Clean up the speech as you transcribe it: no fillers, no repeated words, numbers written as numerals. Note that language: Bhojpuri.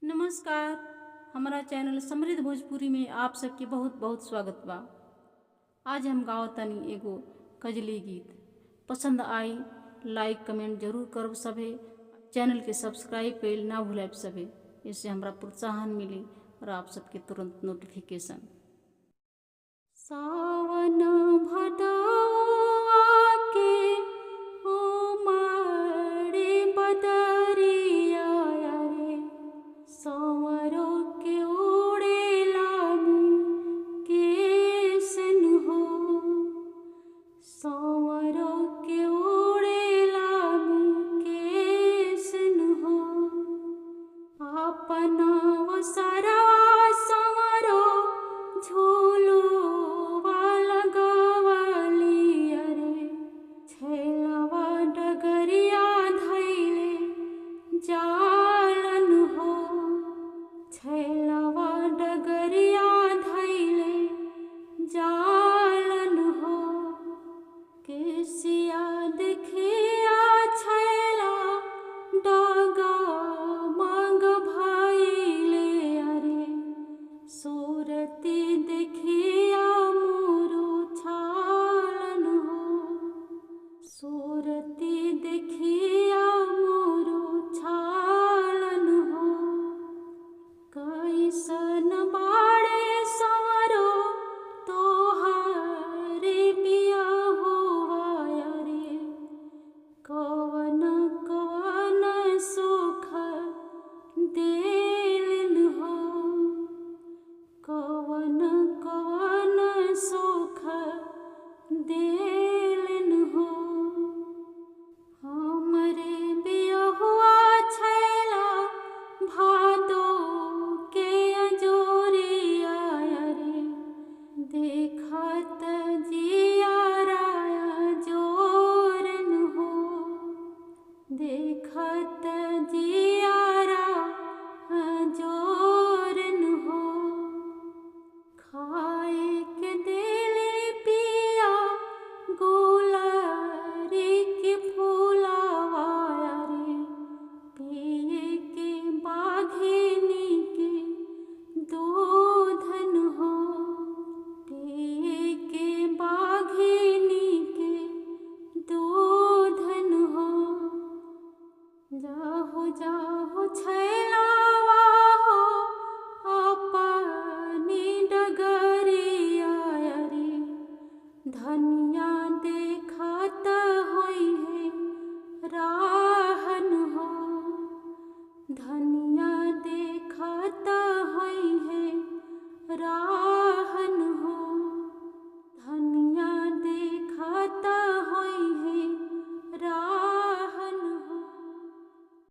नमस्कार। हमारा चैनल समृद्ध भोजपुरी में आप सबके बहुत बहुत स्वागत बा। आज हम गावतनी एगो कजली गीत। पसंद आई लाइक कमेंट जरूर करब सभे। चैनल के सब्सक्राइब कइल ना भूलाब सभे, इससे हमरा प्रोत्साहन मिली और आप सबके तुरंत नोटिफिकेशन। सावन भदौआ के उमड़े बदरिया रे, संवरो के ओढ़े लामी केसन हो, संवरो के ओढ़े लामी केसन हो, अपना वसरा